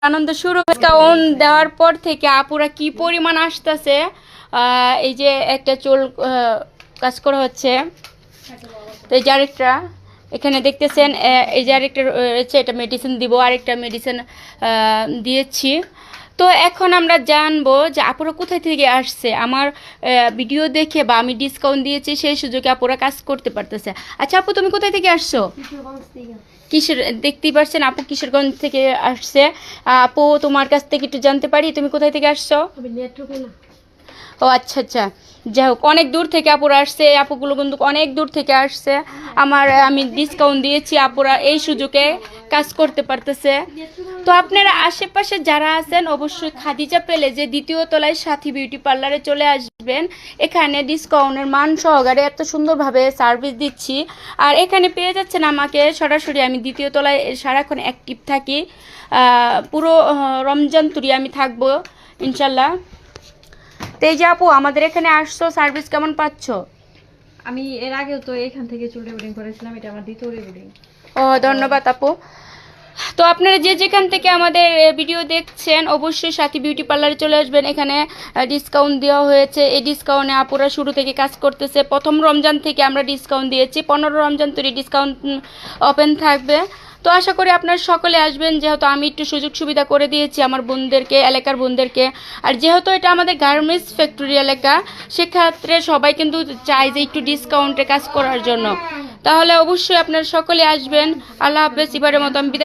আনন্দ শুরু ডিসকাউন্ট দেওয়ার পর থেকে আপুরা কি পরিমাণ আসতেছে। এই যে একটা চুল কাজ করা হচ্ছে, তো এই যে আরেকটা এখানে দেখতেছেন, এই যে আরেকটা রয়েছে, এটা মেডিসিন দিব, আরেকটা মেডিসিন দিয়েছি। তো এখন আমরা জানবো যে আপুরা কোথায় থেকে আসছে, আমার ভিডিও দেখে বা আমি ডিসকাউন্ট দিয়েছি সেই সুযোগে আপুরা কাজ করতে পারতেছে। আচ্ছা আপু, তুমি কোথায় থেকে আসছো? কিসের দেখতেই পারছেন আপু কিশোরগঞ্জ থেকে আসছে। আপু তোমার কাছ থেকে একটু জানতে পারি তুমি কোথায় থেকে আসছো? ও আচ্ছা আচ্ছা, যাই হোক, অনেক দূর থেকে আপুরা আসছে, আপুগুলো কিন্তু অনেক দূর থেকে আসছে। আমি ডিসকাউন্ট দিয়েছি, আপুরা এই সুযোগে কাজ করতে পারতেছে। তো আপনারা আশেপাশে যারা আছেন অবশ্যই খাদিজা পেলে যে দ্বিতীয় তলায় সাথী বিউটি পার্লারে চলে আসবেন। এখানে ডিসকাউন্টের মান সহকারে এত সুন্দরভাবে সার্ভিস দিচ্ছি। আর এখানে পেয়ে যাচ্ছেন আমাকে সরাসরি, আমি দ্বিতীয় তলায় সারাক্ষণ অ্যাক্টিভ থাকি। পুরো রমজান তুরি আমি থাকবো ইনশাল্লাহ। তো এই যে আপু আমাদের এখানে আসছো, সার্ভিস কেমন পাচ্ছ? আমি এর আগেও তো এখান থেকে চুল রিবুডিং করেছিলাম, এটা আমার দ্বিতীয় রিবুডিং। ও ধন্যবাদ আপু। তো আপনারা যে যেখান থেকে আমাদের ভিডিও দেখছেন অবশ্যই সাথী বিউটি পার্লারে চলে আসবেন। এখানে ডিসকাউন্ট দেওয়া হয়েছে, এই ডিসকাউন্টে আপুরা শুরু থেকে কাজ করতেছে। প্রথম রমজান থেকে আমরা ডিসকাউন্ট দিয়েছি, 15 রমজান তৈরি ডিসকাউন্ট ওপেন থাকবে। তো আশা করি আপনারা সকলে আসবেন, যেহেতু আমি একটু সুযোগ সুবিধা করে দিয়েছি আমার বোনদেরকে, এলাকার বোনদেরকে। আর যেহেতু এটা আমাদের গার্মেন্টস ফ্যাক্টরি এলাকা, সেক্ষেত্রে সবাই কিন্তু চায় যে একটু ডিসকাউন্টে কাজ করার জন্য। তাহলে অবশ্যই আপনারা সকলে আসবেন। আল্লাহ হাফেজ, এবারের মতো আমি